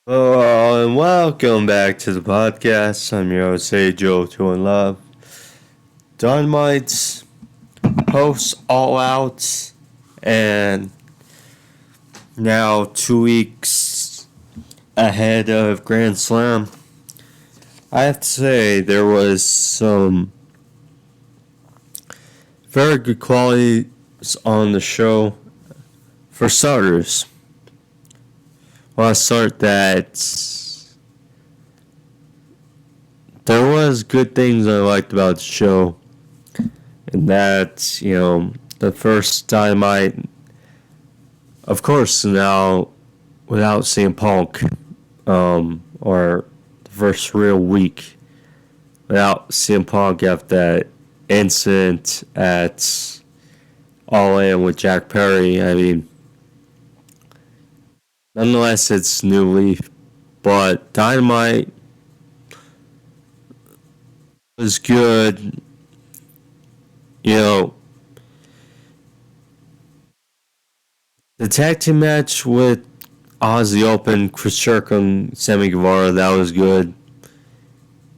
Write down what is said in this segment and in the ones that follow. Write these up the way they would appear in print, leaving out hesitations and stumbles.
Hello and welcome back to the podcast. I'm your host, Joe, in love. Dynamite's post All Out, and now 2 weeks ahead of Grand Slam. I have to say there was some very good qualities on the show. For starters, well, I'll start that there was good things I liked about the show, and that, the first Dynamite, of course, now without CM Punk, or the first real week without CM Punk after that incident at Allin with Jack Perry. I mean, nonetheless, it's new leaf, but Dynamite was good. The tag team match with Aussie Open, Kris and Sammy Guevara, that was good.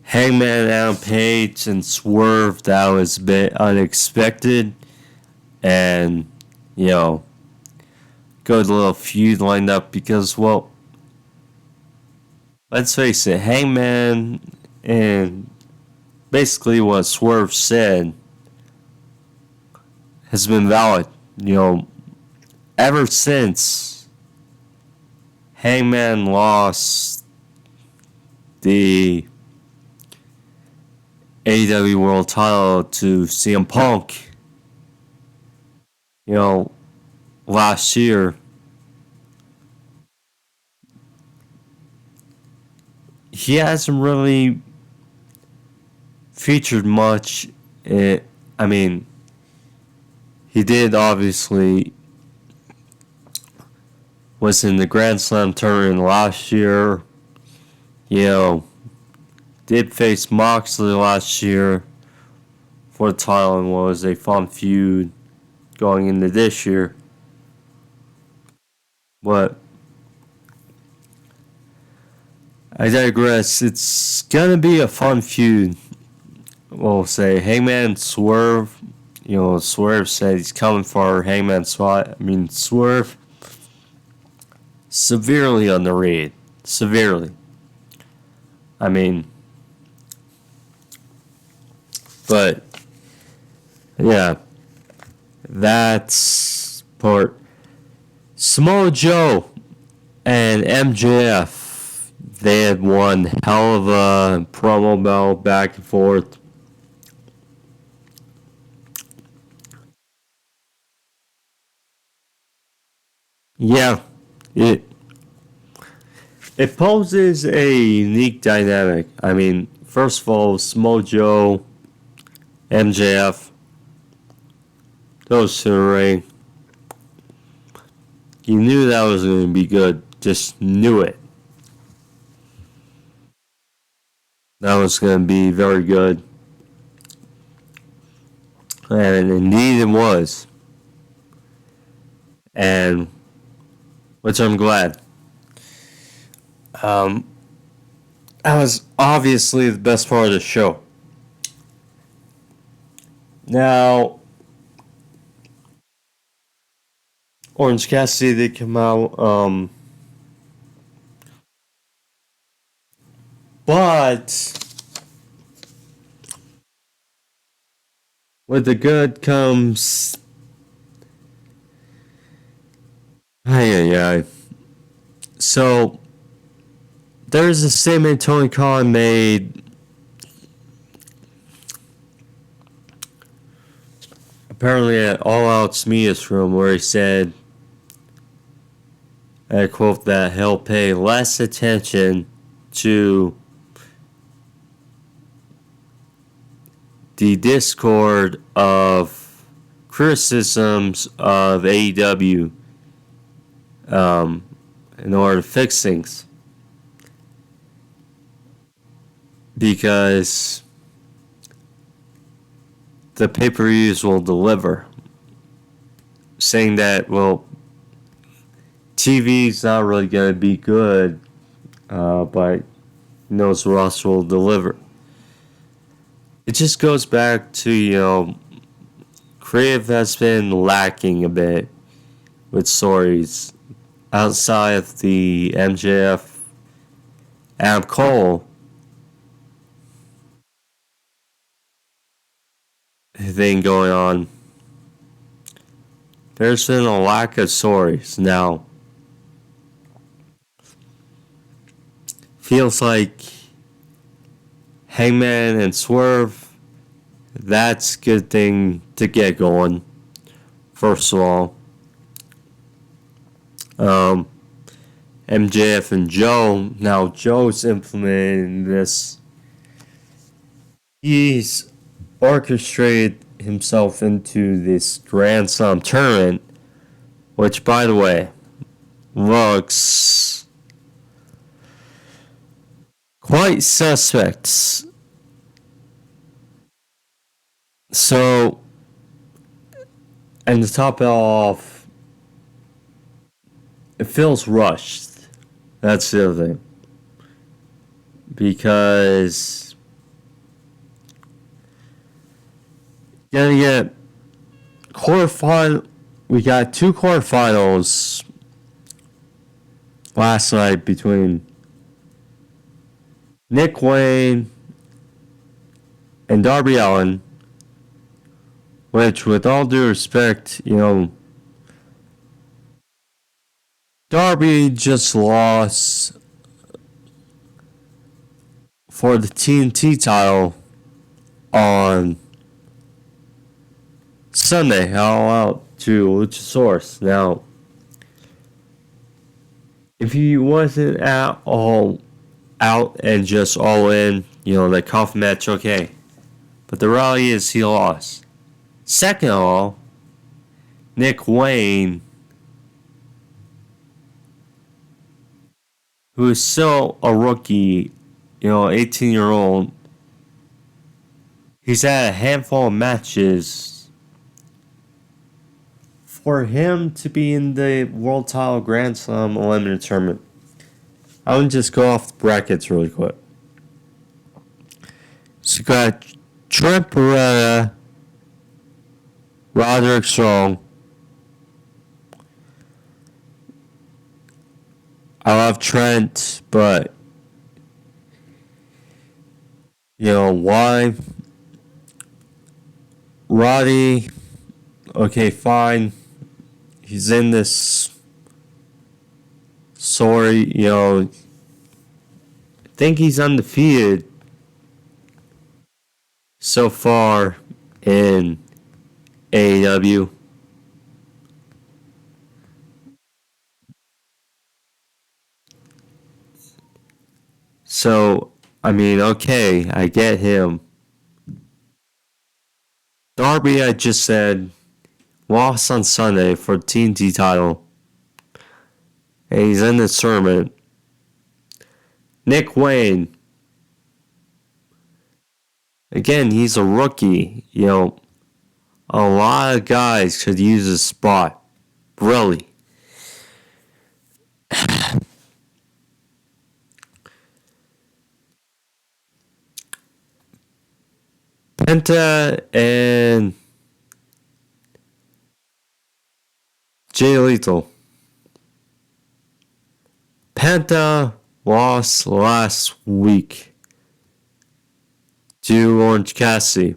Hangman, Adam Page, and Swerve, that was a bit unexpected. And, good little feud lined up because, well, let's face it, Hangman and basically what Swerve said has been valid. Ever since Hangman lost the AEW World title to CM Punk, last year, he hasn't really featured much. He did obviously was in the Grand Slam tournament last year. Did face Moxley last year for the title and was a fun feud going into this year. But I digress. It's gonna be a fun feud. We'll say Hangman Swerve. Swerve said he's coming for Hangman spot. Swerve severely underrated. Severely. But yeah, that's part. Samoa Joe and MJF, they had one hell of a promo battle back and forth. Yeah, it poses a unique dynamic. First of all, Samoa Joe, MJF, those two ring. You knew that was going to be good. Just knew it. That was going to be very good. And indeed it was. And which I'm glad. That was obviously the best part of the show. Now, Orange Cassidy did come out, but with the good comes So there's a statement Tony Khan made apparently at All Out's Media's room where he said, I quote, that he'll pay less attention to the discord of criticisms of AEW in order to fix things. Because the pay-per-views will deliver. Saying that, well, TV's not really going to be good but knows Ross will deliver. It just goes back to, creative has been lacking a bit with stories outside of the MJF Adam Cole thing going on. There's been a lack of stories now. Feels like Hangman and Swerve, that's a good thing to get going. First of all, MJF and Joe. Now Joe's implementing this. He's orchestrated himself into this Grand Slam tournament, which, by the way, looks quite suspect. So, and to top it all off, it feels rushed. That's the other thing. Because gonna get quarterfinal. We got 2 quarterfinals last night between Nick Wayne and Darby Allin, which, with all due respect, Darby just lost for the TNT title on Sunday, all out to Luchasaurus. Now, if he wasn't at all out and just all in, that coffin match, okay. But the reality is he lost. Second of all, Nick Wayne, who is still a rookie, 18-year-old, he's had a handful of matches. For him to be in the World Title Grand Slam Eliminator Tournament, I would just go off the brackets really quick. So you got Trent, barreta, Roderick Strong. I love Trent, but why? Roddy, okay, fine. He's in this story, I think he's undefeated so far in AEW. So, okay, I get him. Darby, I just said, lost on Sunday for the TNT title. And he's in the tournament. Nick Wayne, again, he's a rookie. A lot of guys could use his spot. Really. Penta and Jay Lethal. Penta lost last week to Orange Cassidy.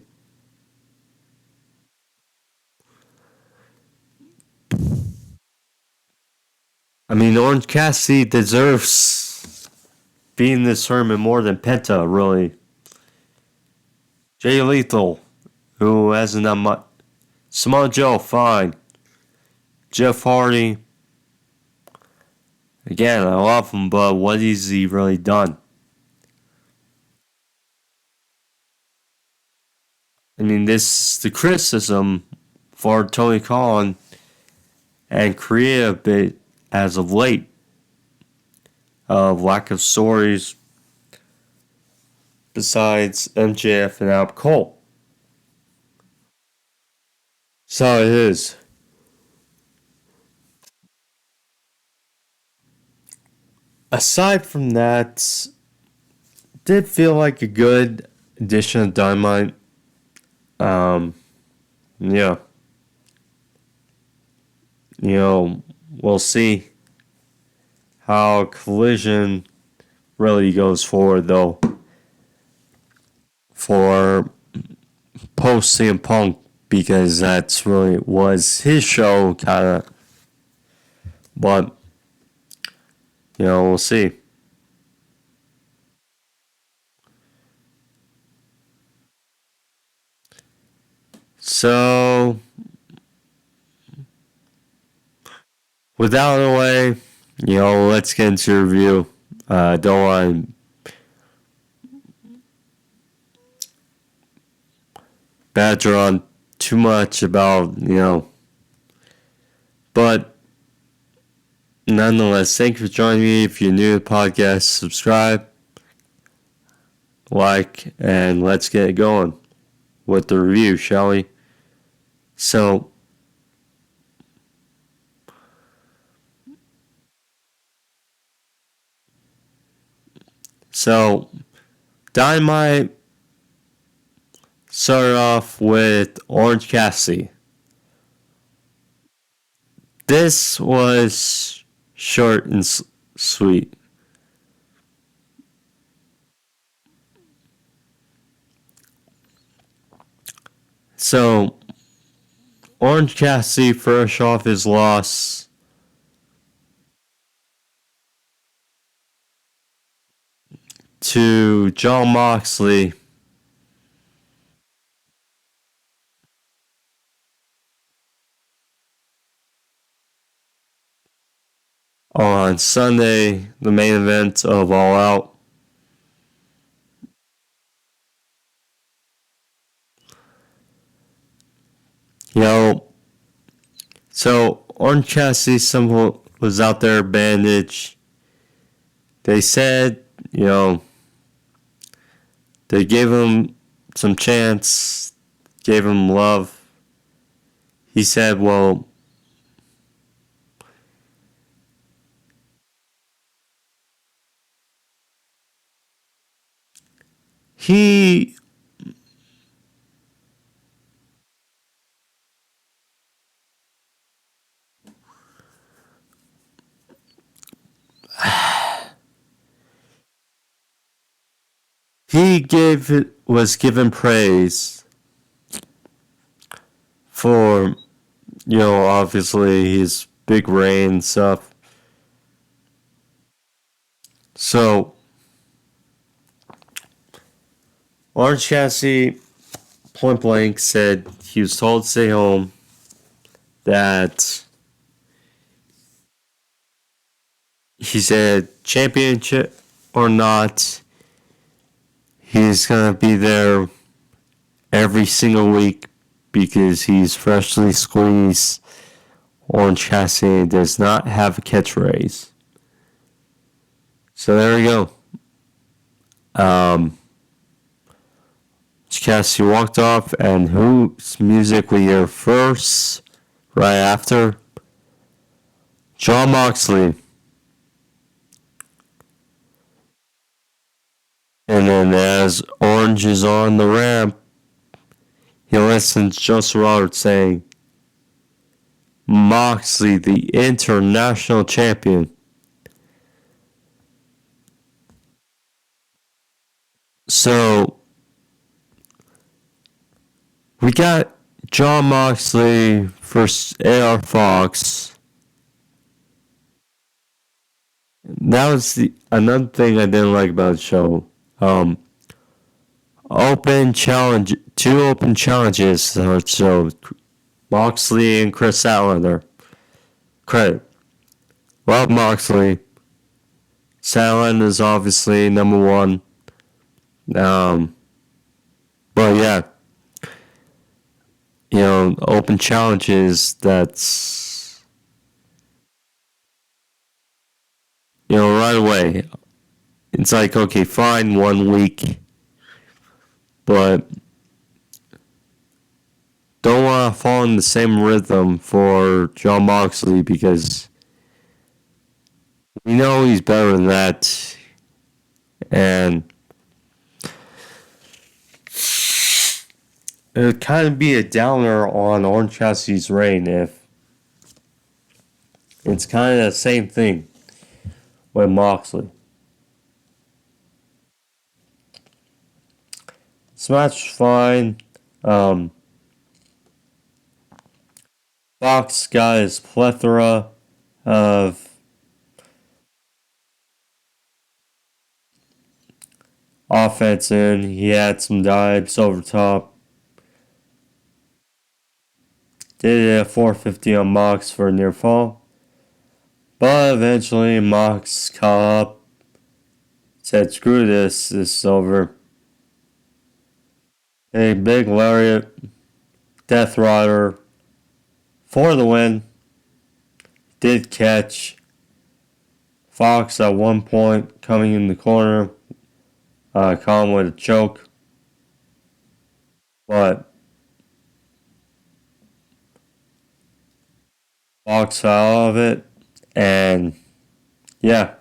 Orange Cassidy deserves being in this tournament more than Penta, really. Jay Lethal, who hasn't done much. Samoa Joe, fine. Jeff Hardy, again, I love him, but what has he really done? This is the criticism for Tony Khan and creative bit as of late of lack of stories besides MJF and Adam Cole. So it is. aside from that, did feel like a good addition of Dynamite. Yeah. We'll see how Collision really goes forward, though, for post CM Punk, because that's really was his show, kind of. But, we'll see. So, with that out of the way, let's get into the review. Don't want to badger on too much about, but nonetheless, thank you for joining me. If you're new to the podcast, subscribe, like, and let's get it going with the review, shall we? So, Dynamite started off with Orange Cassidy. This was short and sweet. So, Orange Cassidy fresh off his loss to Jon Moxley on Sunday, the main event of All Out. So Orange Cassidy somehow was out there bandaged. They said, they gave him some chance, gave him love. He said, well, he was given praise for, obviously his big reign and stuff. So, Orange Cassidy point blank said he was told to stay home, that he said championship or not, he's going to be there every single week because he's freshly squeezed. Orange Cassidy does not have a catchphrase. So there we go. Cassidy walked off, and whose music we hear first, right after? Jon Moxley. And then as Orange is on the ramp, he listens to Justin Roderick saying, Moxley, the international champion. So, we got Jon Moxley versus AR Fox. That was another thing I didn't like about the show. Open challenge, 2 open challenges. So Moxley and Kris Statlander. Credit. Love Moxley. Statlander is obviously number 1. But yeah, open challenges, that's, right away. It's like, okay, fine, 1 week, but don't want to fall in the same rhythm for Jon Moxley, because We know he's better than that. And it would kind of be a downer on Orange Cassidy's reign if it's kind of the same thing with Moxley. This match was fine. Fox got his plethora of offense in. He had some dives over top. Did a 450 on Mox for a near fall. But eventually Mox caught up. Said, screw this is over. A big lariat, Death Rider for the win. Did catch Fox at one point coming in the corner. Caught him with a choke. But Fox fell out of it. And yeah,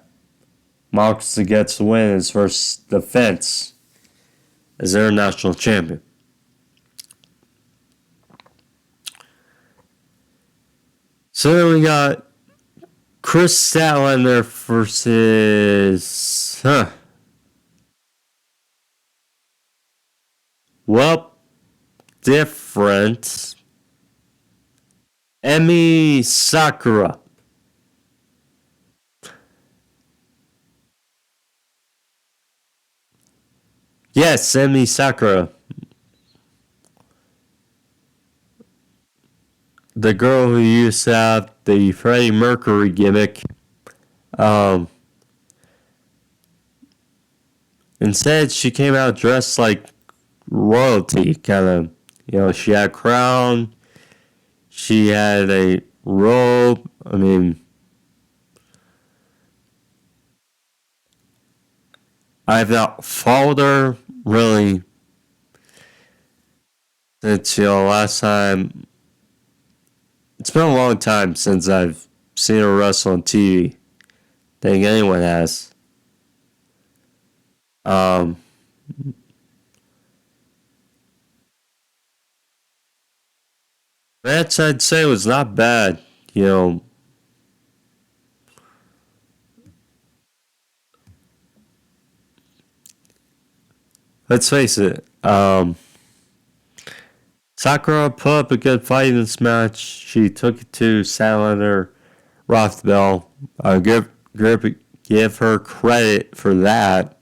Moxley gets the win, his first defense as international champion. So then we got Kris Statlander versus different Emi Sakura. Yes, Emi Sakura. The girl who used to have the Freddie Mercury gimmick. Instead, she came out dressed like royalty, kind of. You know, she had a crown. She had a robe. I mean, I've not followed her really since, last time. It's been a long time since I've seen her wrestle on TV. I think anyone has. Match I'd say was not bad. Let's face it. Sakura put up a good fight in this match. She took it to Statlander, rocked the bell. Give her credit for that.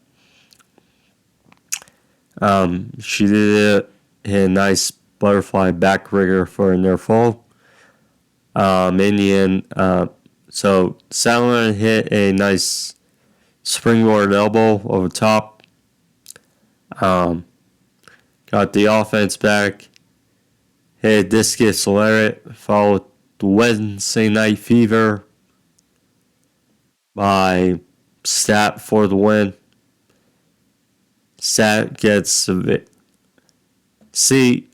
She did hit a nice butterfly backrigger for a near fall. Indian. So Statlander hit a nice springboard elbow over top. Got the offense back. Hit a discus lariat. Followed the Wednesday Night Fever by Stat for the win. Stat gets a bit. See,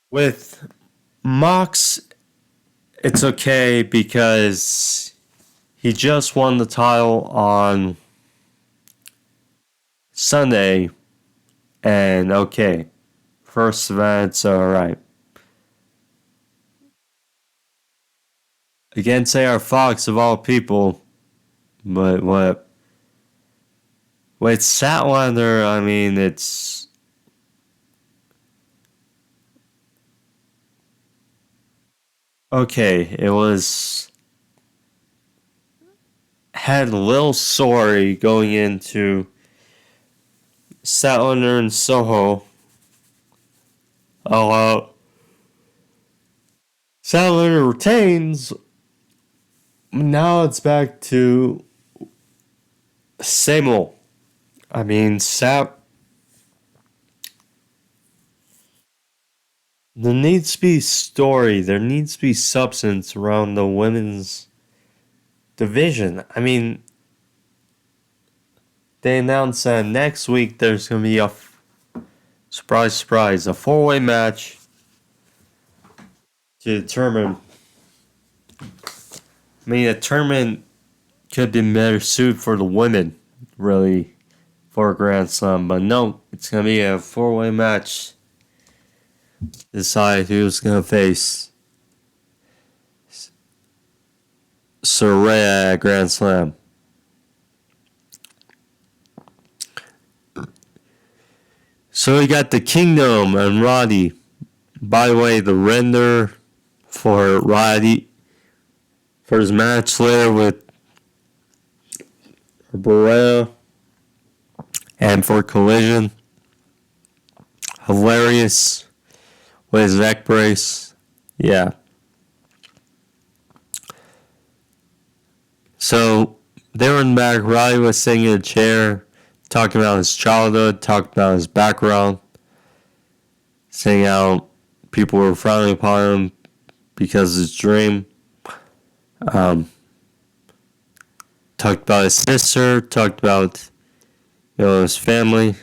with Mox, it's okay because he just won the title on Sunday, and okay, first event's alright. Against AR Fox of all people, but what? With Statlander, I mean, it's okay. It was had a little sorry going into Statlander and Soho. Statlander retains. Now it's back to same old. I mean, there needs to be story. There needs to be substance around the women's division. I mean, they announced that next week there's going to be a surprise, a 4-way match to determine I mean, a tournament could be better suited for the women, really, for a Grand Slam. But no, it's going to be a 4-way match. Decide who's going to face Saraya at Grand Slam. So we got the Kingdom and Roddy. By the way, the render for Roddy for his match later with barreta and for Collision. Hilarious with his neck brace. Yeah. So they were in the back. Roddy was sitting in a chair, talking about his childhood, talking about his background, saying how people were frowning upon him because of his dream. Talked about his sister, talked about his family.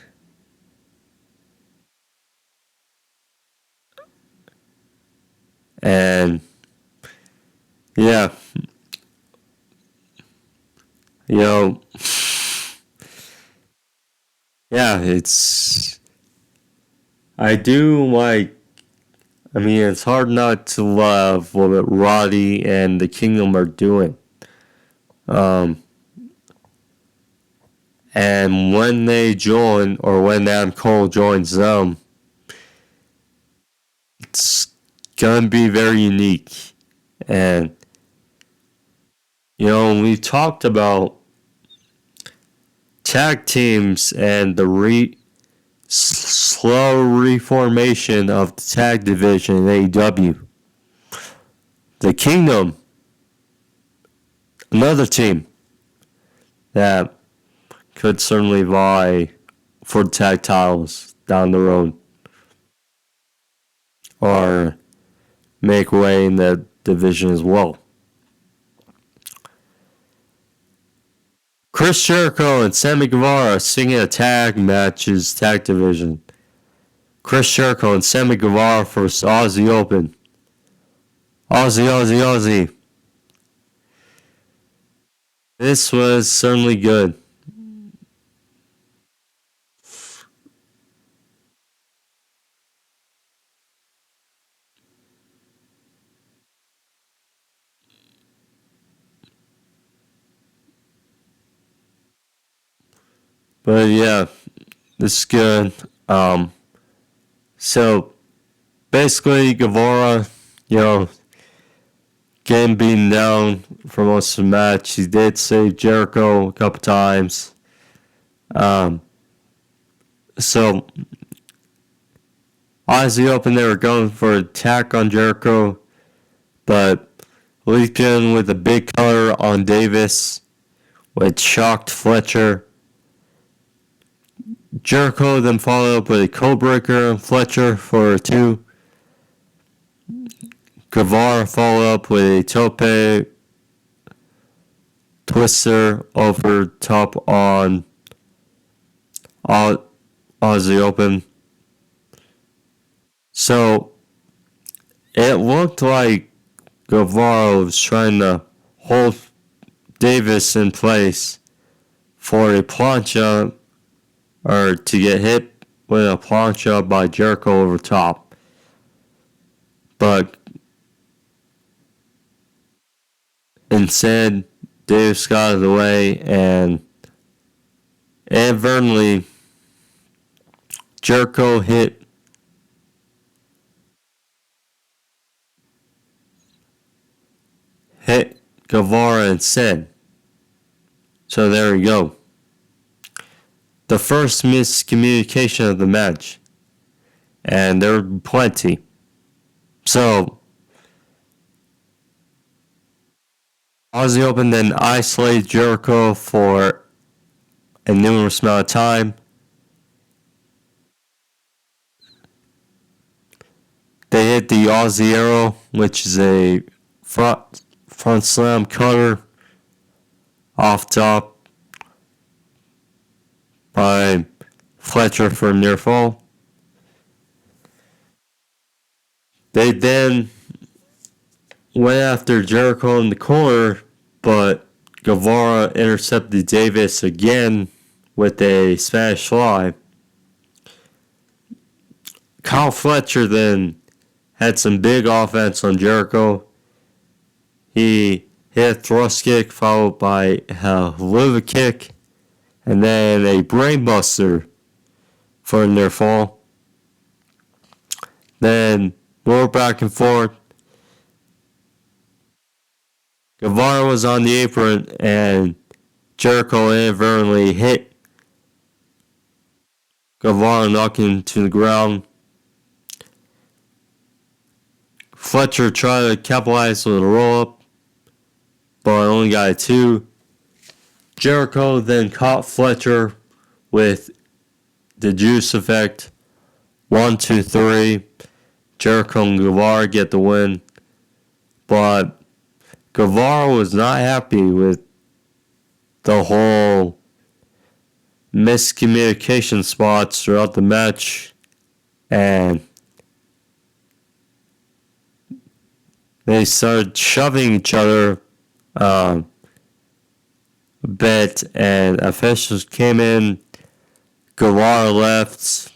And yeah, it's it's hard not to love what Roddy and the Kingdom are doing. And when they join, or when Adam Cole joins them, it's going to be very unique. And, we talked about tag teams and the slow reformation of the tag division in AEW. The Kingdom, another team that could certainly vie for tag titles down the road, or make way in that division as well. Chris Jericho and Sammy Guevara singing a tag division. Chris Jericho and Sammy Guevara versus Aussie Open. Aussie. This was certainly good. But yeah, this is good. So basically Guevara, getting beaten down for most of the match. He did save Jericho a couple times. So Aussie Open, they were going for an attack on Jericho, but leaped in with a big color on Davis, which shocked Fletcher. Jericho then followed up with a codebreaker on Fletcher for a 2. Guevara followed up with a tope twister over top on Aussie Open. So it looked like Guevara was trying to hold Davis in place for a plancha, or to get hit with a plancha by Jericho over top. But instead, Davis got out of the way, and inadvertently, Jericho hit Guevara instead. So there we go. The first miscommunication of the match. And there were plenty. So Aussie Open then isolated Jericho for a numerous amount of time. They hit the Aussie Arrow, which is a front slam cutter off top by Fletcher for a near fall. They then went after Jericho in the corner but Guevara intercepted Davis again with a Spanish fly. Kyle Fletcher then had some big offense on Jericho. He hit a thrust kick followed by a liver kick and then a brainbuster for a near fall. Then more back and forth. Guevara was on the apron and Jericho inadvertently hit Guevara, knocking him to the ground. Fletcher tried to capitalize with a roll-up, but only got a 2. Jericho then caught Fletcher with the juice effect. 1, 2, 3. Jericho and Guevara get the win. But Guevara was not happy with the whole miscommunication spots throughout the match. And they started shoving each other a bit, and officials came in. Guevara left.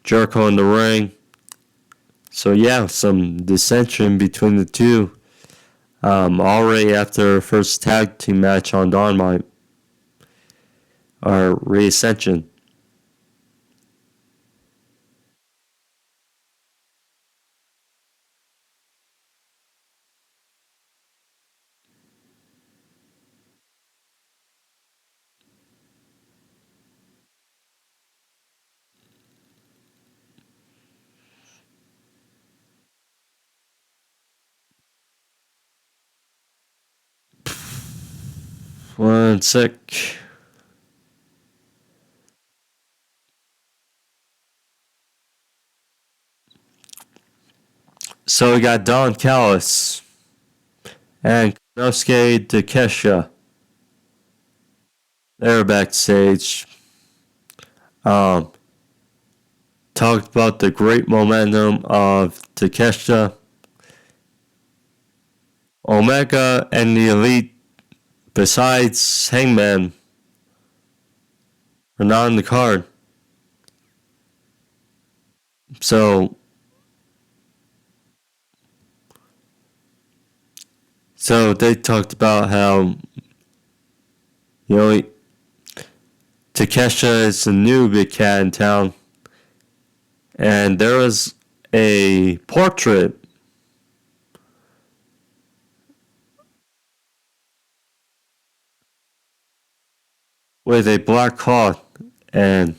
Jericho in the ring. So yeah, some dissension between the two. Already after the first tag team match on Dynamite. Or reascension. One sec. So we got Don Callis and Konosuke Takeshita. They're backstage. Talked about the great momentum of Takeshita, Omega, and the Elite. Besides Hangman, are not on the card. So they talked about how, Takeshita is the new big cat in town. And there was a portrait with a black cloth, and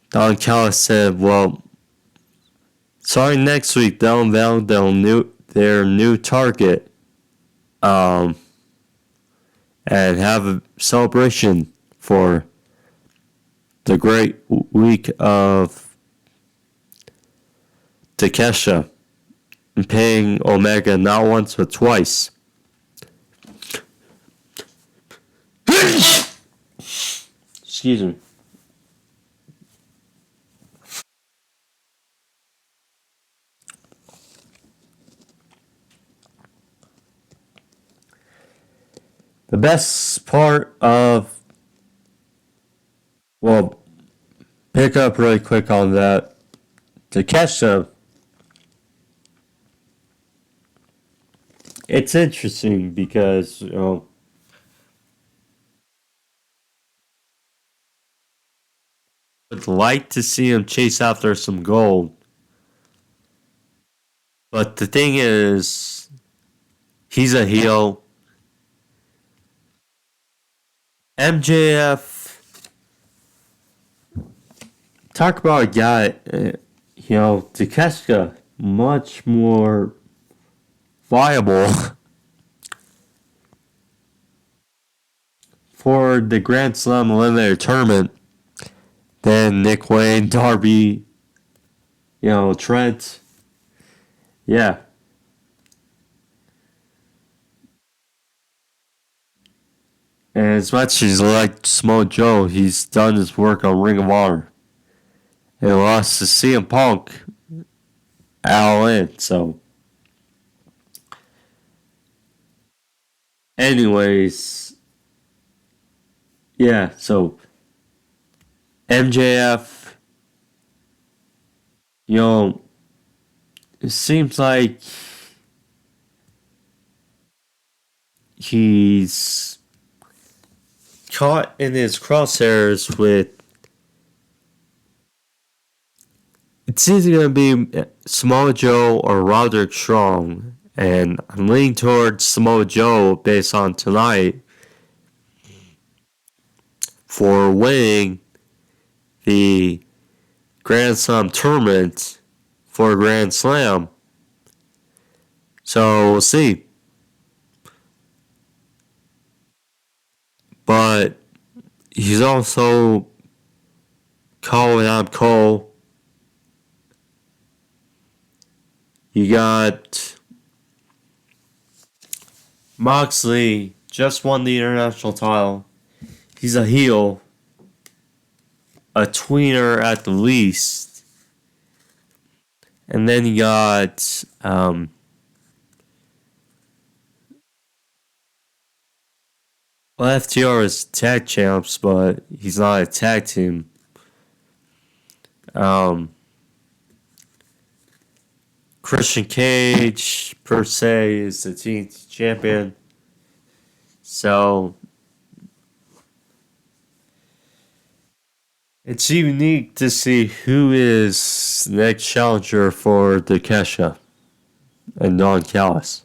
Don Callis said, well, sorry, next week they'll unveil their new target, and have a celebration for the great week of Takeshita, and paying Omega not once but twice. Excuse me. The best part of, well, pick up really quick on that. Takeshita, it's interesting because, would like to see him chase after some gold. But the thing is, he's a heel. MJF, talk about a guy, Takeshita, much more viable for the Grand Slam Eliminator Tournament than Nick Wayne, Darby, Trent. Yeah. And as much as like Samoa Joe, he's done his work on Ring of Honor. And lost to CM Punk, Allin. So Anyways, yeah, so MJF, you know, it seems like he's caught in his crosshairs with. It's either going to be Samoa Joe or Roderick Strong, and I'm leaning towards Samoa Joe based on tonight for winning the Grand Slam tournament for Grand Slam. So we'll see. But he's also calling out Cole. You got Moxley, just won the international title. He's a heel, a tweener at the least. And then you got FTR is tag champs, but he's not a tag team. Christian Cage, per se, is the team champion. So it's unique to see who is the next challenger for the Kesha and Don Callis.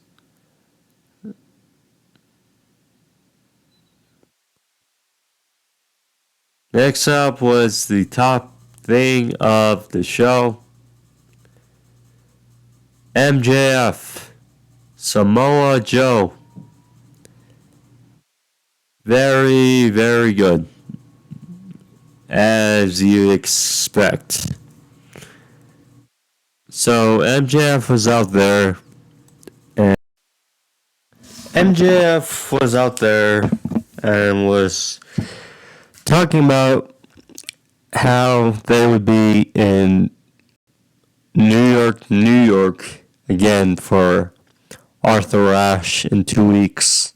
Next up was the top thing of the show. MJF, Samoa Joe. Very, very good. As you expect. So MJF was out there. And MJF was out there and was talking about how they would be in New York again for Arthur Ashe in 2 weeks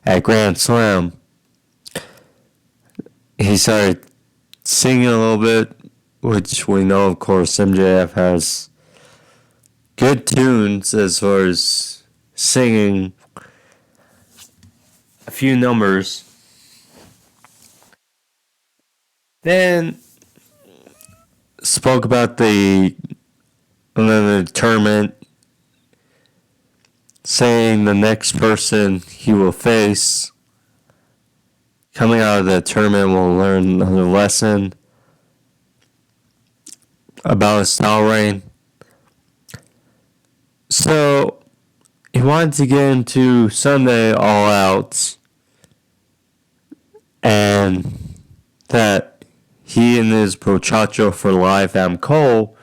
at Grand Slam. He started singing a little bit, which we know, of course, MJF has good tunes as far as singing a few numbers. Then spoke about the tournament, saying the next person he will face coming out of the tournament will learn another lesson about his style reign. So he wanted to get into Sunday All Out, and that he and his Prochacho for Life, Adam Cole,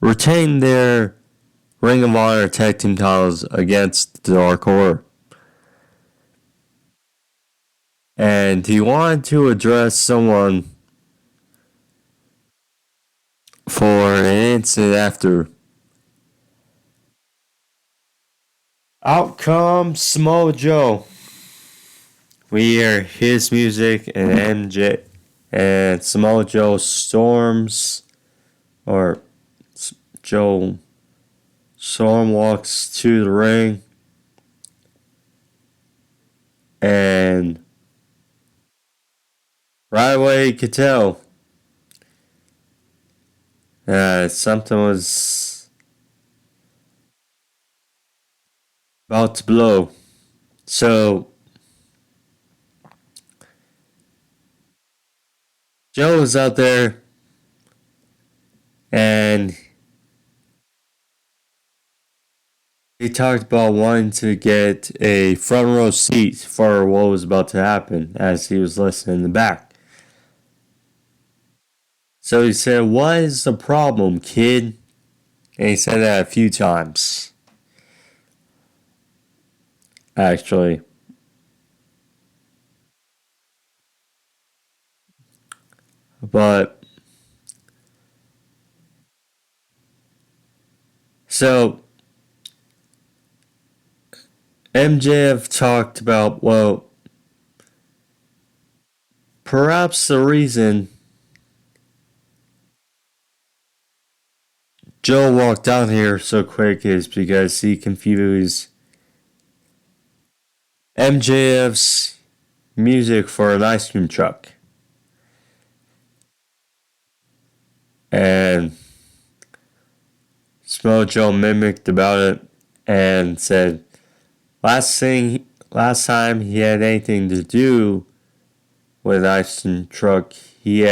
retained their Ring of Honor tag team titles against the Dark Order. And he wanted to address someone for an instant after. Out comes Samoa Joe. We hear his music and MJ and Samoa Joe storms, or Joe storm walks to the ring, and right away you could tell something was about to blow. So Joe was out there, and he talked about wanting to get a front row seat for what was about to happen as he was listening in the back. So he said, "What is the problem, kid?" And he said that a few times, actually. But, so, MJF talked about, well, perhaps the reason Joe walked down here so quick is because he confused MJF's music for an ice cream truck. And Samoa Joe mimicked about it and said last time he had anything to do with ice cream truck, he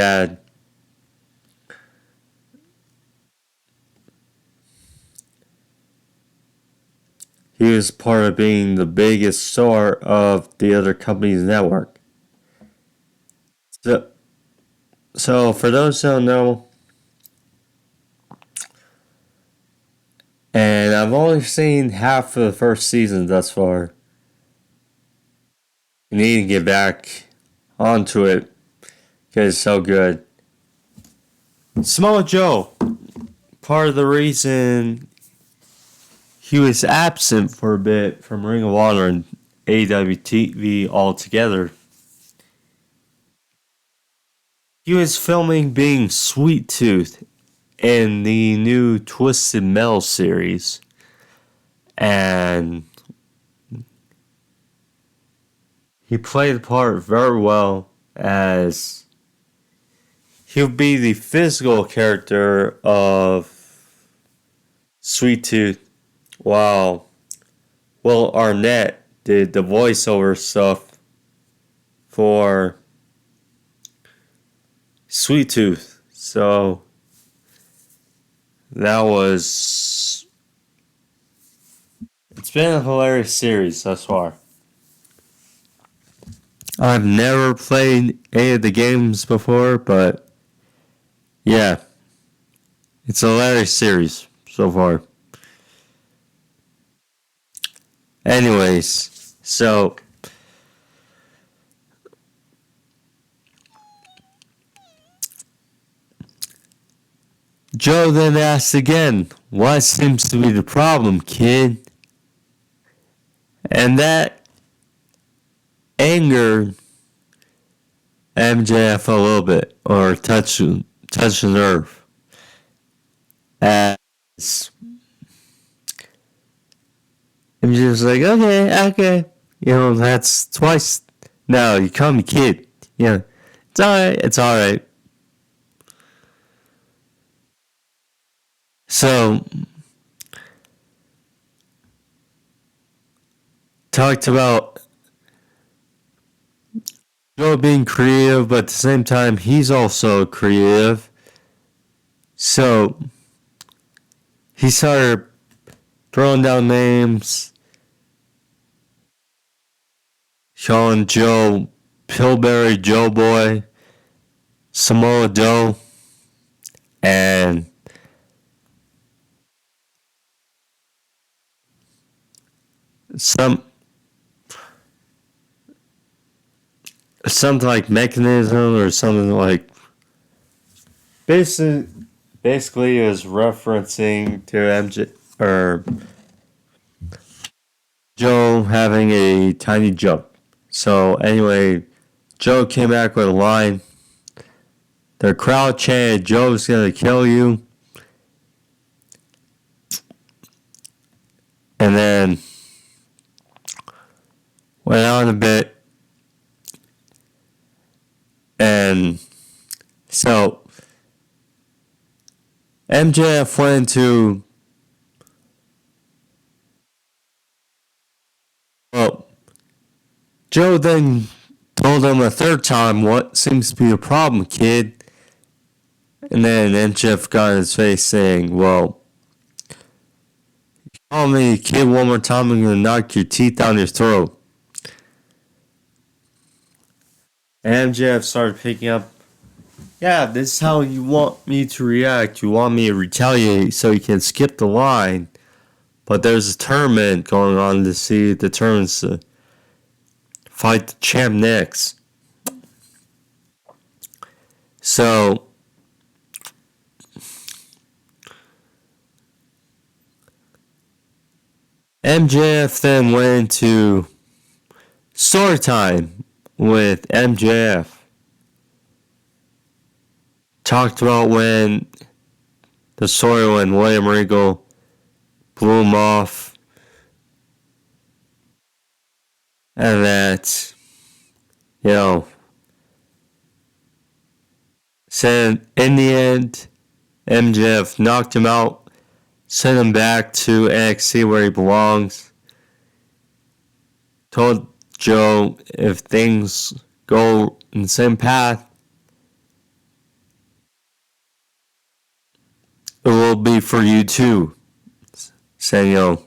was part of being the biggest star of the other company's network. So for those who don't know, and I've only seen half of the first season thus far. I need to get back onto it because it's so good. Samoa Joe, part of the reason he was absent for a bit from Ring of Honor and AEW TV altogether, he was filming being Sweet Tooth in the new Twisted Metal series. And he played the part very well, as he would be the physical character of Sweet Tooth, while Will Arnett did the voiceover stuff for Sweet Tooth. So it's been a hilarious series thus far. I've never played any of the games before, but yeah, it's a hilarious series so far. Anyways, so Joe then asked again, what seems to be the problem, kid? And that angered MJF a little bit, or touched the nerve. As MJF was like, okay. That's twice. No, you call me kid. It's alright. So, talked about Joe being creative, but at the same time, he's also creative. So, he started throwing down names, calling Joe Pillsbury Joe Boy, Samoa Joe, and something like mechanism or something like. Basically is referencing to MJ or Joe having a tiny jump. So anyway, Joe came back with a line. The crowd chanted, "Joe's gonna kill you." And then went on a bit. And so MJF went into, well, Joe then told him a third time, what seems to be a problem, kid? And then MJF got in his face saying, well, call me kid one more time, I'm going to knock your teeth down your throat. And MJF started picking up, yeah, this is how you want me to react. You want me to retaliate so you can skip the line. But there's a tournament going on to see the tournaments to fight the champ next. So MJF then went into story time with MJF. Talked about when the story when William Regal blew him off, and that, said in the end, MJF knocked him out, sent him back to NXT where he belongs. Told Joe if things go in the same path, it will be for you too. Saying,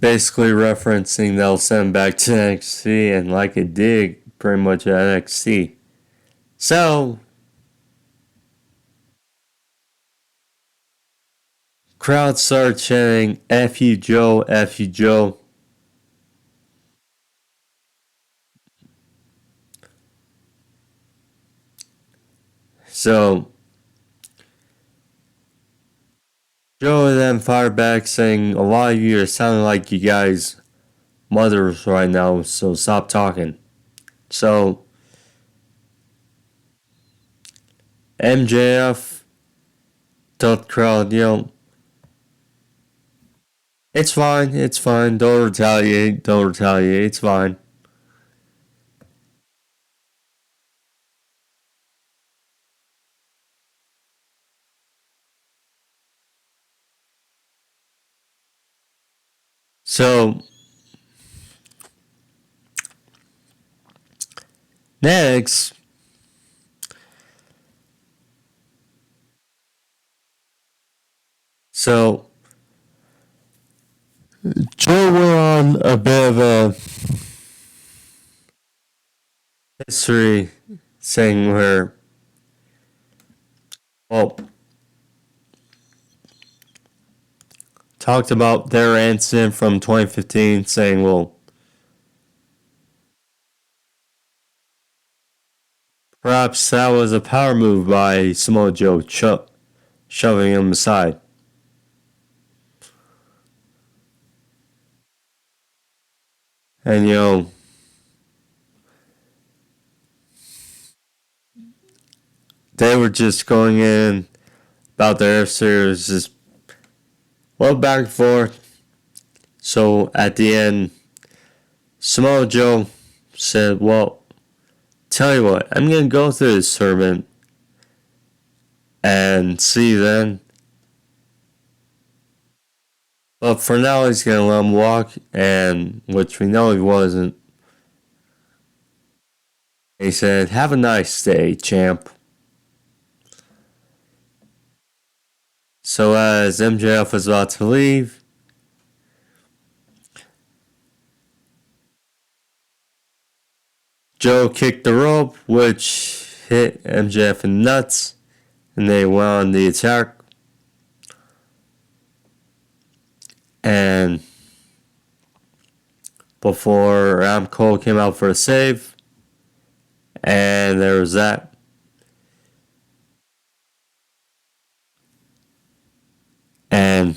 basically referencing they'll send him back to NXT, and like it did pretty much at NXT. So, crowd started chanting, F you Joe, F you Joe. So, Joe then fired back saying, a lot of you are sounding like you guys mothers right now, so stop talking. So, MJF told the crowd, it's fine, don't retaliate, it's fine. So, next, Joe went on a bit of a history saying where, talked about their incident from 2015, saying, perhaps that was a power move by Samoa Joe, shoving him aside. And, they were just going in about their series, just a little back and forth. So at the end, Samoa Joe said, tell you what, I'm going to go through this tournament and see you then. But for now, he's going to let him walk, and which we know he wasn't. He said, have a nice day, champ. So as MJF was about to leave, Joe kicked the rope, which hit MJF in the nuts, and they went on the attack. And before Adam Cole came out for a save, and there was that. And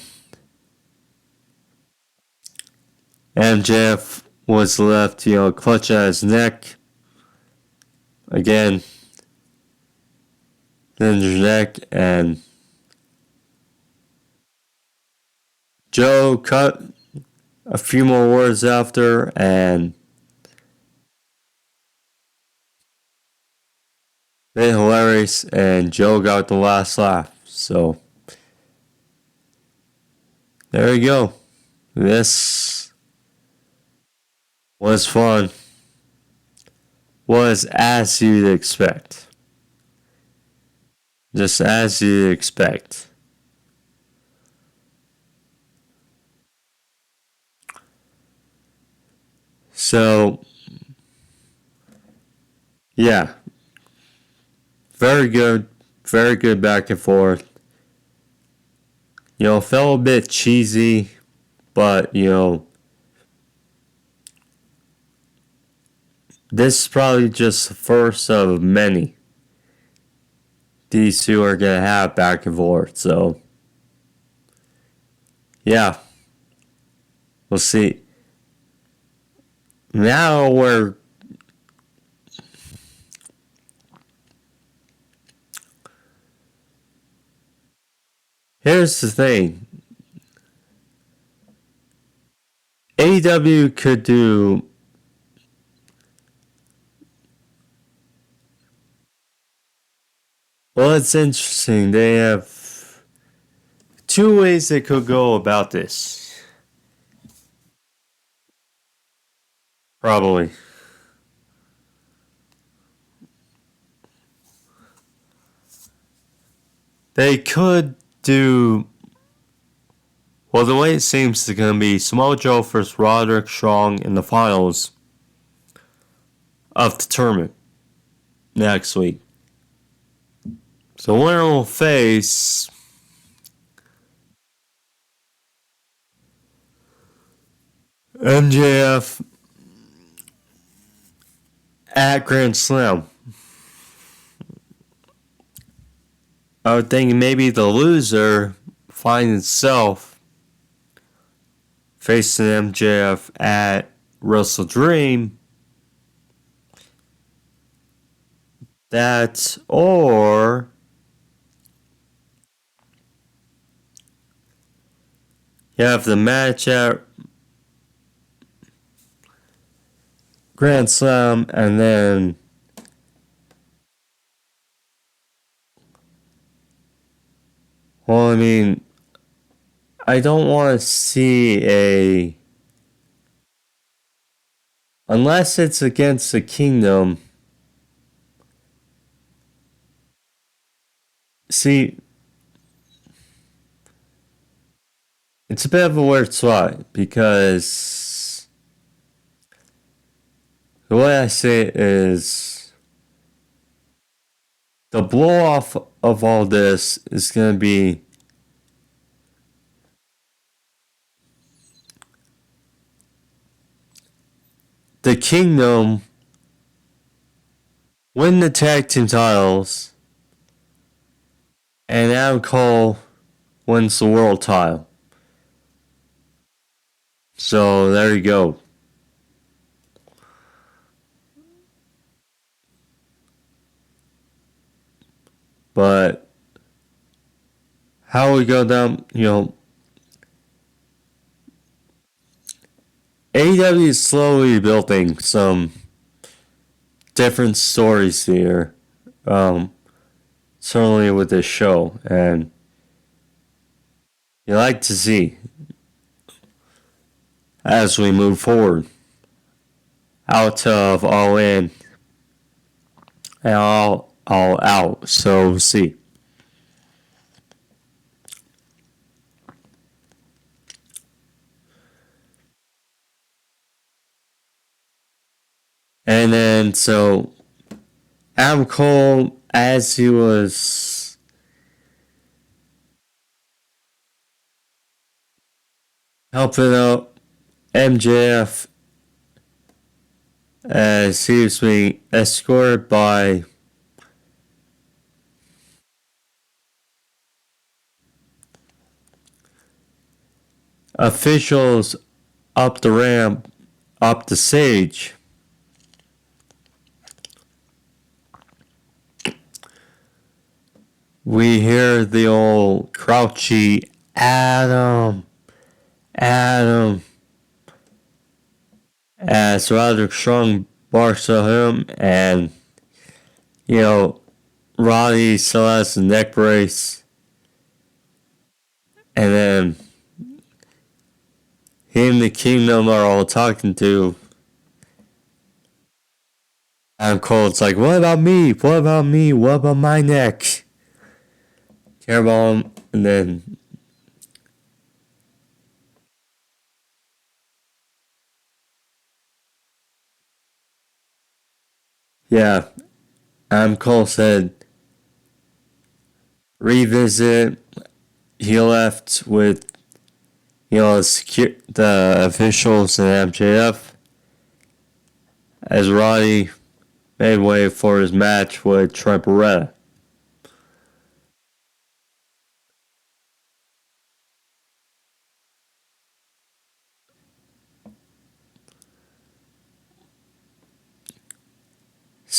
MJF was left, clutch at his neck. Again, Ninja's neck, and Joe cut a few more words after, and they hilarious, and Joe got the last laugh. So there you go. This was fun. Was as you'd expect. Just as you'd expect. So, yeah. Very good back and forth. Felt a bit cheesy, but, this is probably just the first of many these two are going to have back and forth. So, Yeah, we'll see. Now we're here's the thing. AEW could do well. It's interesting. They have two ways they could go about this. Probably. They could do. Well, the way it seems is going to be Samoa Joe versus Roderick Strong in the finals of the tournament next week. So winner will face MJF at Grand Slam. I would think maybe the loser finds itself facing MJF at Wrestle Dream. That or you have the match at Grand Slam and then well, I mean, I don't want to see a unless it's against the Kingdom. See, it's a bit of a weird spot because the way I say it is the blow off of all this is going to be the Kingdom win the tag team titles and Adam Cole wins the world title. So there you go. But how we go down, AEW is slowly building some different stories here. Certainly with this show. And you like to see as we move forward out of Allin and all out. So we'll see. And then so Adam Cole, as he was helping out MJF as he was being escorted by officials up the ramp, up the stage. We hear the old crouchy Adam, as Roderick Strong barks at him, and Roddy still has the neck brace, and then him and the Kingdom are all talking to Adam Cole. It's like, what about me? What about me? What about my neck? Care about him, and then yeah, Adam Cole said revisit. He left with the officials and MJF as Roddy made way for his match with Trent barreta.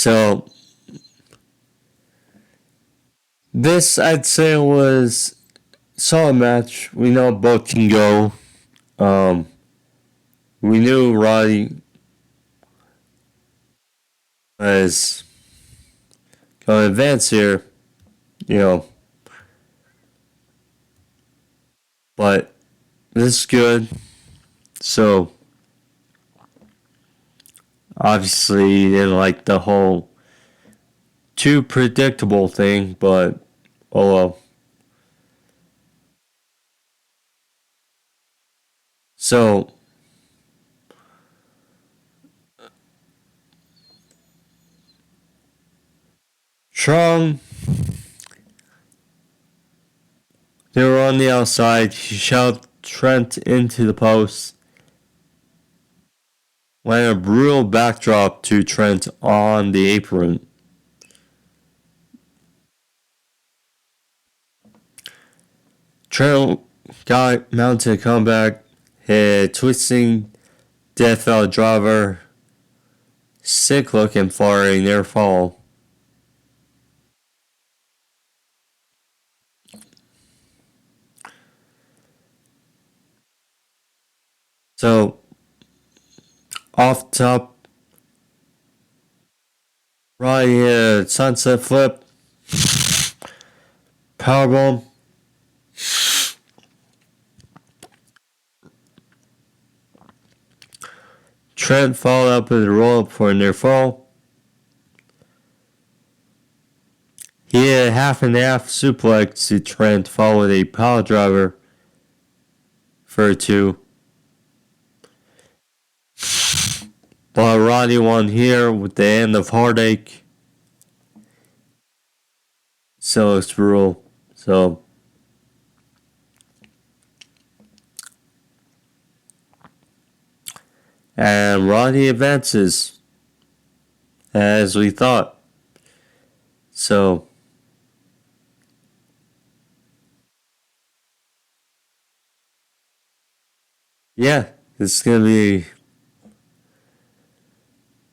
So this, I'd say, was a solid match. We know both can go. We knew Roddy was going to advance here, you know, but this is good. So obviously you didn't like the whole too predictable thing, but oh well. So Strong, they were on the outside. He shoved Trent into the post. Landed a brutal backdrop to Trent on the apron. Trent got mounted a comeback, hit twisting death valley driver, sick looking for a near fall. So off top, right here, sunset flip, powerbomb. Trent followed up with a roll up for a near fall. He hit a half and half suplex to Trent, followed with a power driver for a 2. But Roddy won here with the end of Heartache. So it's brutal. So and Roddy advances as we thought. So yeah, it's gonna be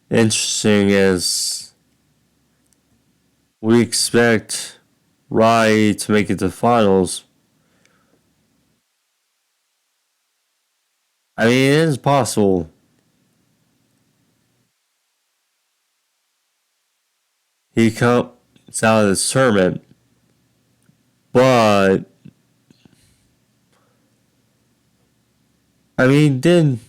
interesting as we expect Roddy to make it to finals. I mean, it is possible. He comes out of this tournament, but I mean, it didn't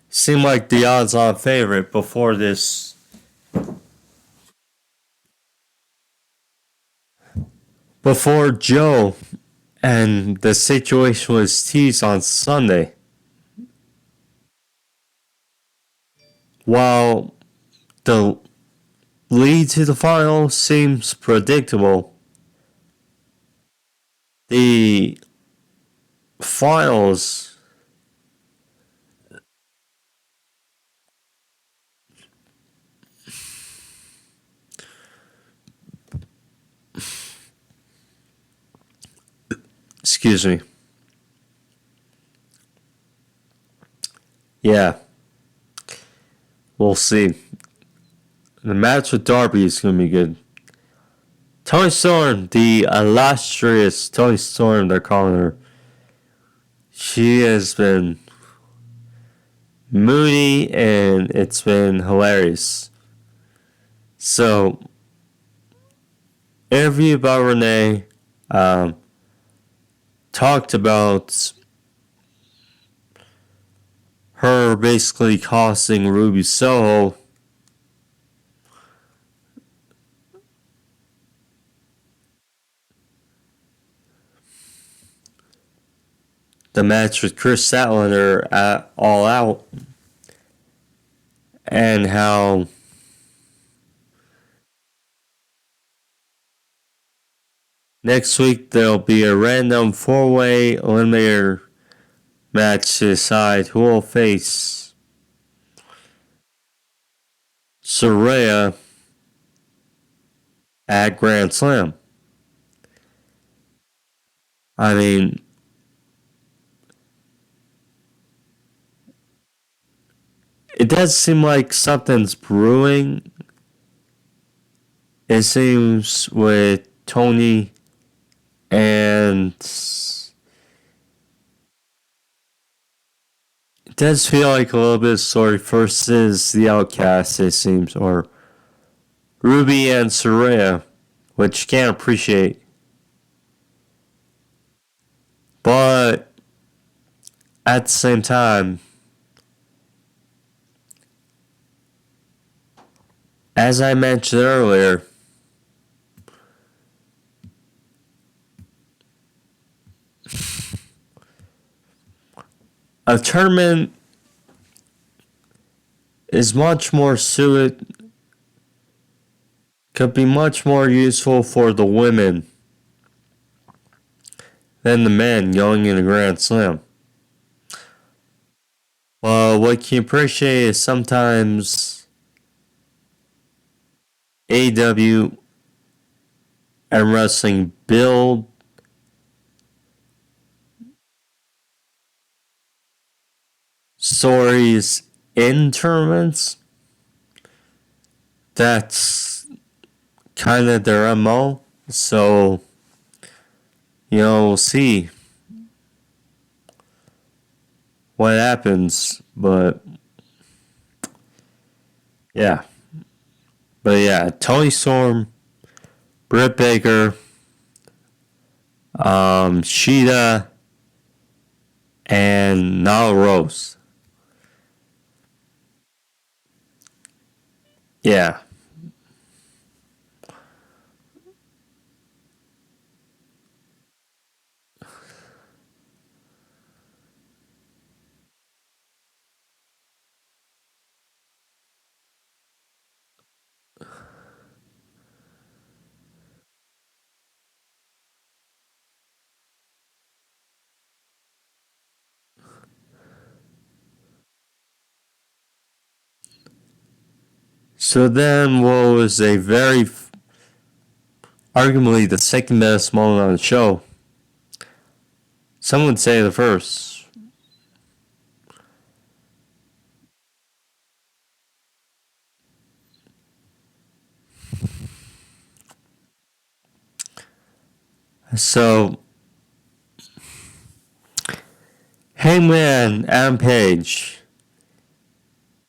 seem like the odds-on favorite before this. Before Joe and the situation was teased on Sunday. While the lead to the final seems predictable, the finals excuse me. Yeah. We'll see. The match with Darby is going to be good. Toni Storm, the illustrious Toni Storm, they're calling her. She has been moody and it's been hilarious. So, interview about Renee talked about her basically costing Ruby Soho the match with Kris Statlander at All Out, and how next week there'll be a random 4-way eliminator match to decide who will face Saraya at Grand Slam. I mean, it does seem like something's brewing it seems with Tony and it does feel like a little bit of story versus the Outcast, it seems, or Ruby and Saraya, which you can't appreciate. But at the same time, as I mentioned earlier, a tournament is much more suited, could be much more useful for the women than the men going in a Grand Slam. Well, what you appreciate is sometimes AEW and wrestling build stories in tournaments. That's kind of their MO. So, we'll see what happens. But, yeah. Tony Storm, Britt Baker, Sheeta, and Nyla Rose. Yeah. So then, what was a very, arguably the second best moment on the show? Some would say the first. So, Hangman Adam Page,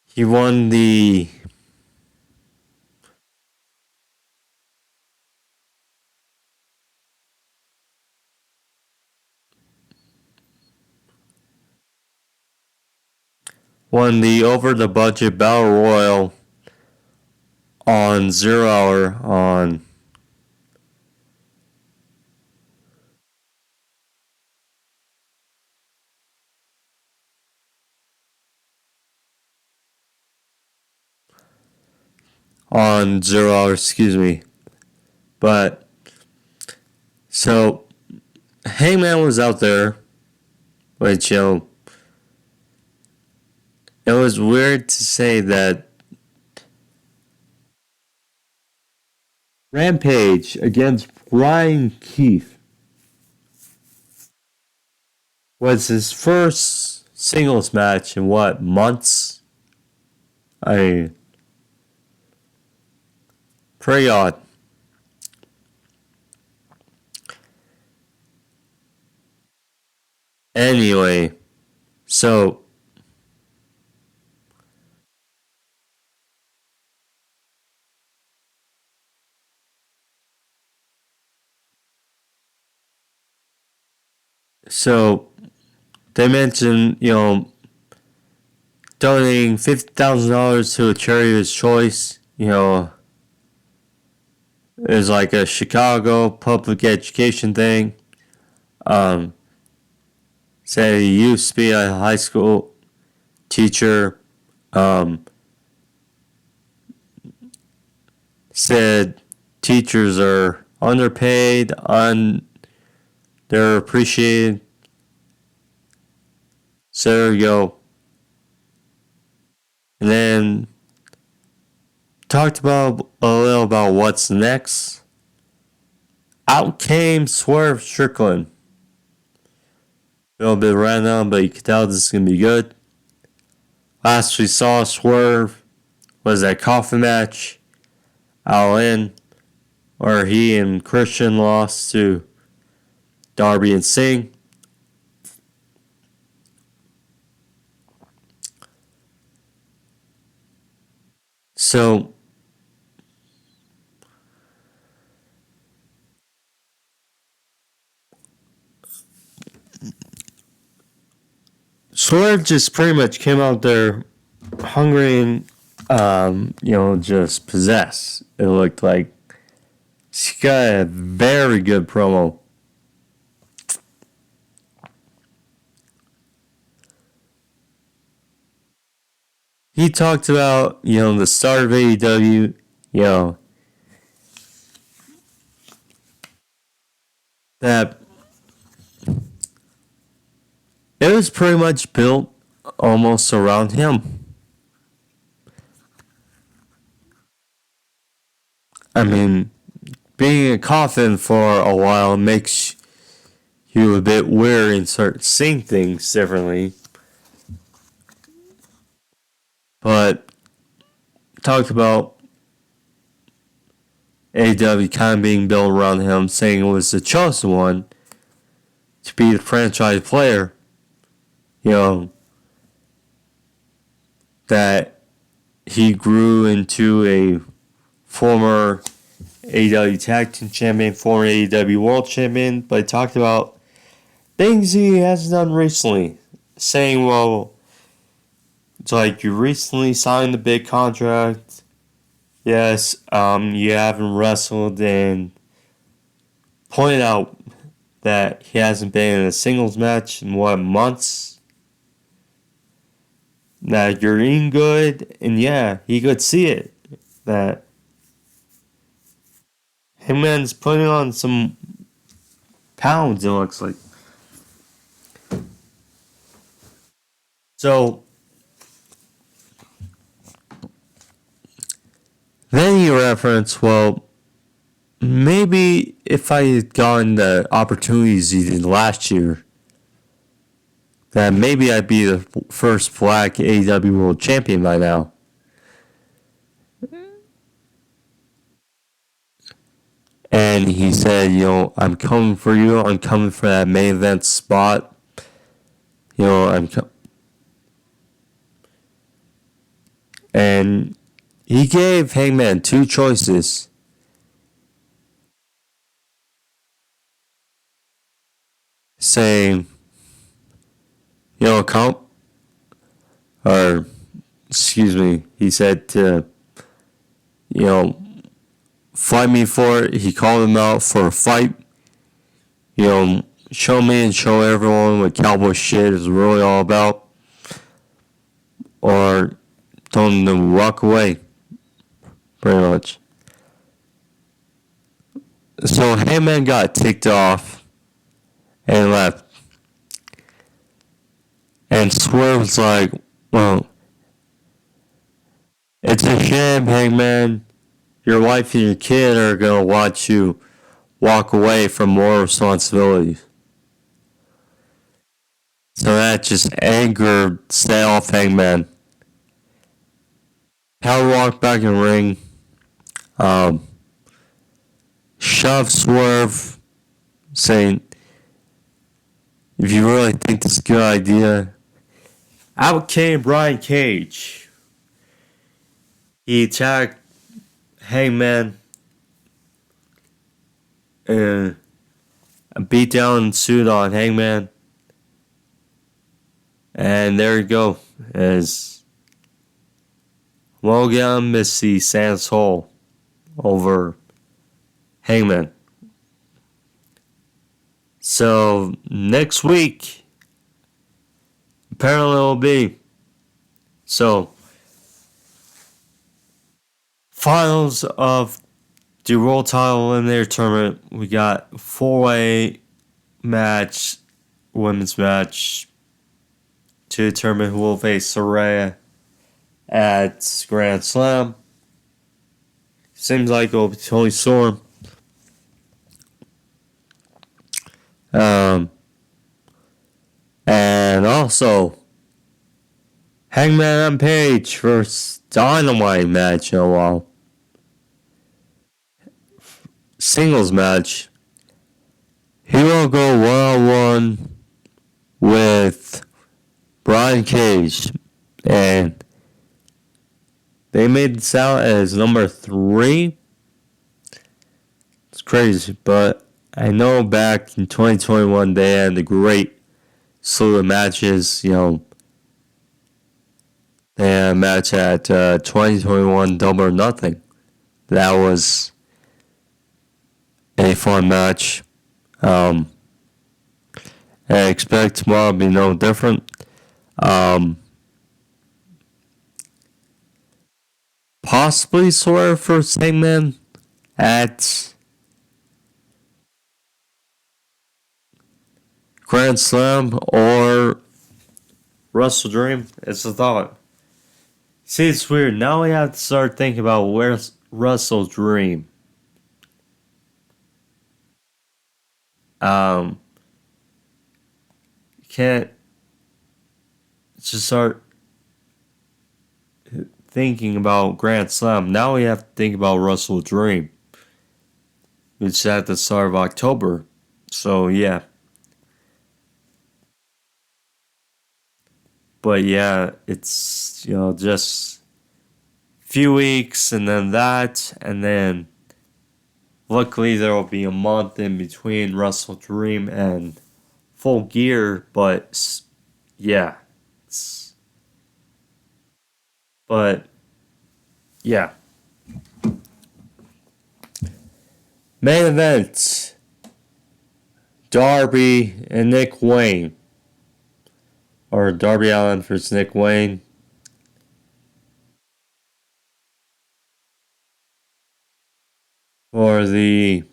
he won the over the budget Battle Royal on 0 Hour on 0 Hour, excuse me. But so Hangman was out there, which it was weird to say that Rampage against Brian Keith was his first singles match in what, months? Pretty odd. Anyway, so they mentioned, donating $50,000 to a charity of his choice. It was like a Chicago public education thing. Said he used to be a high school teacher. Said teachers are underpaid, they're appreciated. So there you go. And then talked about a little about what's next. Out came Swerve Strickland. A little bit random, but you can tell this is going to be good. Last we saw Swerve was that coffin match. Allin or he and Christian lost to Darby and Singh. So Swerve just pretty much came out there hungry and, just possessed. It looked like she got a very good promo. He talked about, the start of AEW, that it was pretty much built almost around him. I mean, being a coffin for a while makes you a bit weird and start seeing things differently. But talked about AEW kind of being built around him, saying it was the chosen one to be the franchise player. That he grew into a former AEW Tag Team Champion, former AEW World Champion, but he talked about things he hasn't done recently, saying, well, it's like you recently signed a big contract. Yes, you haven't wrestled, and pointed out that he hasn't been in a singles match in months. That you're eating good, and yeah, he could see it. That Hangman's putting on some pounds, it looks like. So, then you reference, well, maybe if I had gotten the opportunities he did last year, that maybe I'd be the first black AEW World Champion by now. And he said, I'm coming for you. I'm coming for that main event spot. And he gave Hangman two choices. Saying, come, or, excuse me, he said to, fight me for it. He called him out for a fight. Show me and show everyone what cowboy shit is really all about. Or told him to walk away. Pretty much. So Heyman got ticked off and left. And Swerve's like, well, it's a shame, Hangman. Your wife and your kid are going to watch you walk away from more responsibilities. So that just angered stay off Hangman. Power walk back in the ring. Shove Swerve, saying, if you really think this is a good idea. Out came Brian Cage. He attacked Hangman. And a beatdown ensued on Hangman. And there you go. As Logan Missy Sans Hole over Hangman. So next week, apparently it will be. So finals of the World Title Eliminator Tournament. We got 4-way match, women's match to determine who will face Saraya at Grand Slam. Seems like it will be Tony Storm. And also Hangman and Page versus Dynamite match in a while. singles match, he will go one-on-one with Brian Cage. And they made this out as number 3. It's crazy, but I know back in 2021 they had a great slew of matches. They had a match at 2021 Double or Nothing. That was a fun match. I expect tomorrow to be no different. Possibly Swerve for Segment at Grand Slam or Wrestle Dream. It's a thought. See, it's weird. Now we have to start thinking about where's Wrestle Dream. Can't just start thinking about Grand Slam. Now we have to think about Wrestle Dream, which is at the start of October. So yeah. But yeah, it's just a few weeks and then that, and then luckily there will be a month in between Wrestle Dream and Full Gear. But yeah, but yeah. Main event: Darby and Nick Wayne, or Darby Allin versus Nick Wayne. For the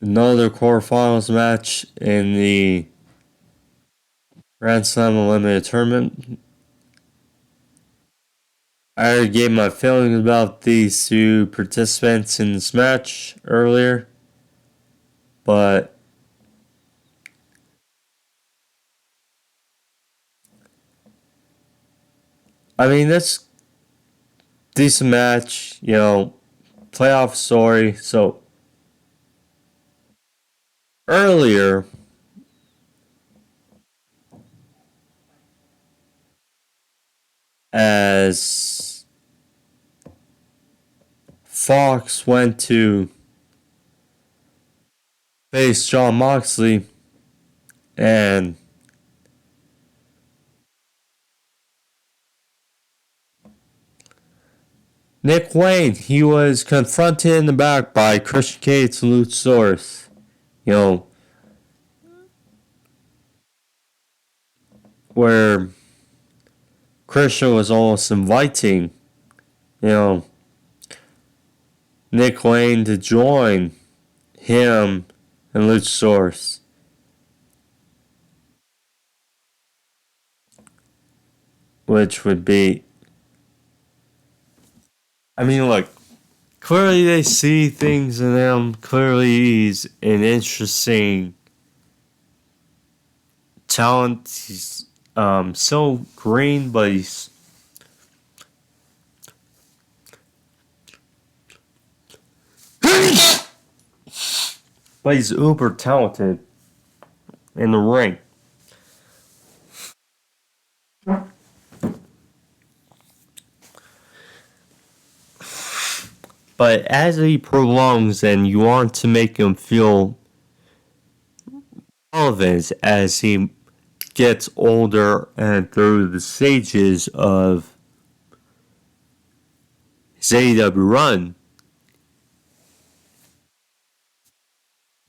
another quarterfinals match in the Grand Slam Eliminator Tournament. I already gave my feelings about these 2 participants in this match earlier, but I mean, that's decent match, playoff story. So earlier, as Fox went to face Jon Moxley, and Nick Wayne, he was confronted in the back by Christian Cage and Luchasaurus. Where Christian was almost inviting, Nick Wayne to join him and Luchasaurus. Which would be, I mean, look, clearly they see things in him. Clearly he's an interesting talent. He's so green, but he's uber talented in the ring. But as he prolongs and you want to make him feel relevant as he gets older and through the stages of his AEW run,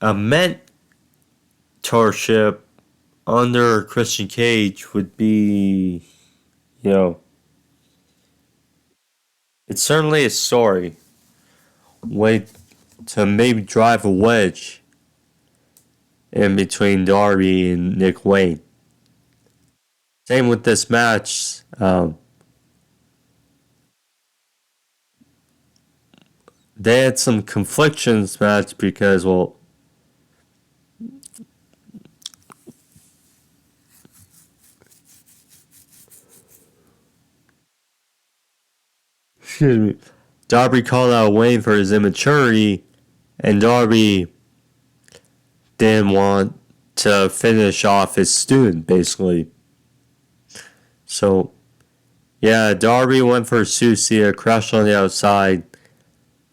a mentorship under Christian Cage would be, it's certainly a story. Way to maybe drive a wedge in between Darby and Nick Wayne. Same with this match. They had some confliction in this match because, excuse me, Darby called out Wayne for his immaturity, and Darby didn't want to finish off his student, basically. So, yeah, Darby went for a two-seater, crashed on the outside.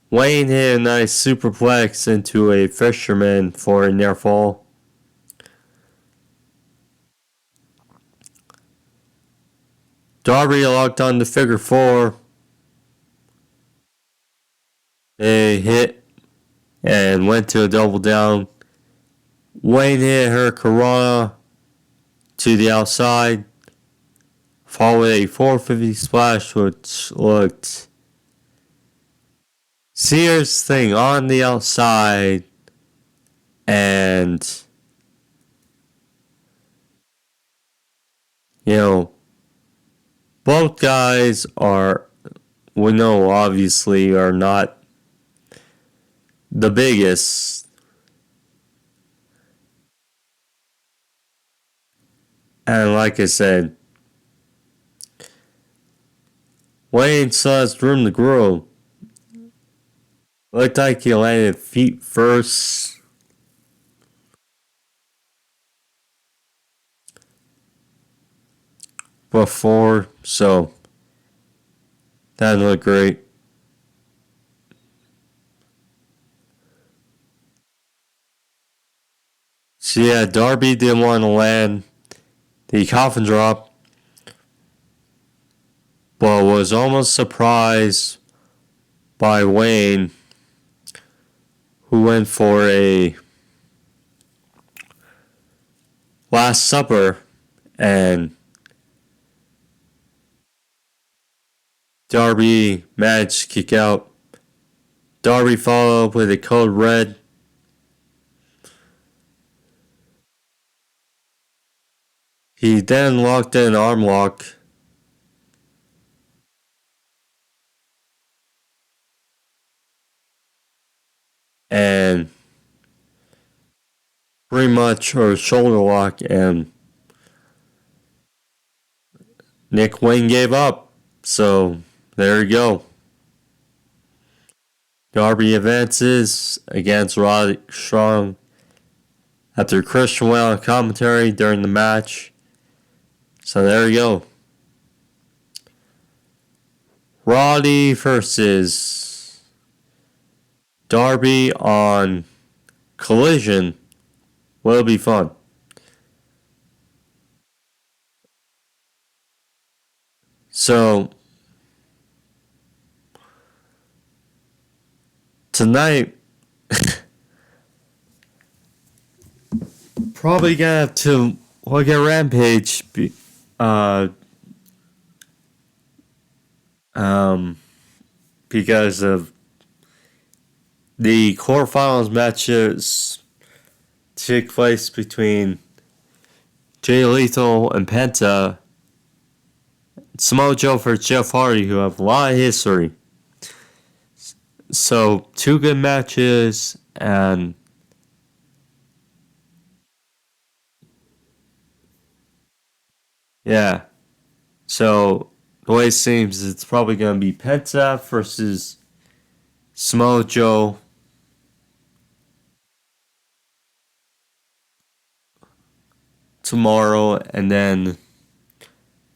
Wayne hit a nice superplex into a fisherman for a near fall. Darby locked on the figure four. They hit and went to a double down. Wayne hit her Corona to the outside, followed with a 450 splash, which looked serious thing on the outside, and both guys we know obviously are not the biggest. And like I said, Wayne still has room to grow. Looked like he landed feet first. Before, so that looked great. So yeah, Darby didn't want to land the coffin drop, but was almost surprised by Wayne, who went for a Last Supper, and Darby managed to kick out. Darby followed up with a code red. He then locked in an arm lock. And pretty much her shoulder lock, and Nick Wayne gave up. So there you go. Darby advances against Roderick Strong after Kris went on commentary during the match. So there you go. Roddy versus Darby on Collision will be fun. So tonight, probably gonna have to look at Rampage. Because of the quarterfinals matches take place between Jay Lethal and Penta, Samoa Joe versus Jeff Hardy, who have a lot of history. So, two good matches, and yeah. So, the way it seems, it's probably going to be Penta versus Samoa Joe. Tomorrow, and then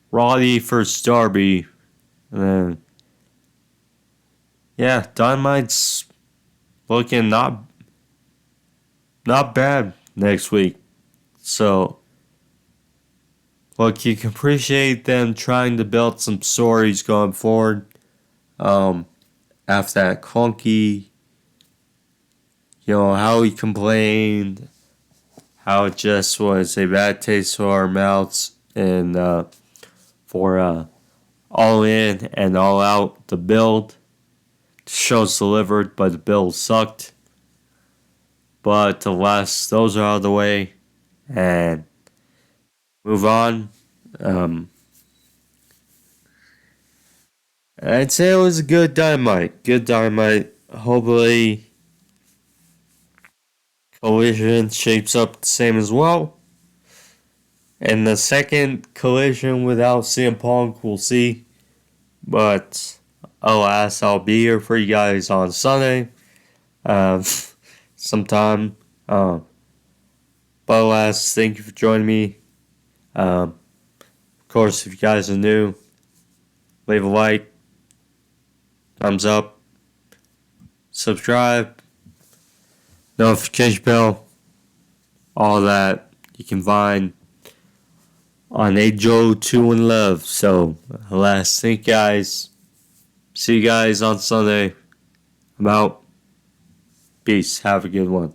Roddy versus Darby, and then yeah, Dynamite's looking not bad next week. So look, you can appreciate them trying to build some stories going forward. After that clunky, how he complained, how it just was a bad taste to our mouths, and for All In and All Out, the build. Shows delivered, but the build sucked. But alas, those are out of the way, and move on. I'd say it was a good Dynamite. Good Dynamite. Hopefully, Collision shapes up the same as well. And the second Collision without CM Punk, we'll see. But alas, I'll be here for you guys on Sunday. Sometime. But alas, thank you for joining me. Of course, if you guys are new, leave a like, thumbs up, subscribe, notification bell, all that you can find on AEW in Love. So, alas, thank you guys. See you guys on Sunday. I'm out. Peace. Have a good one.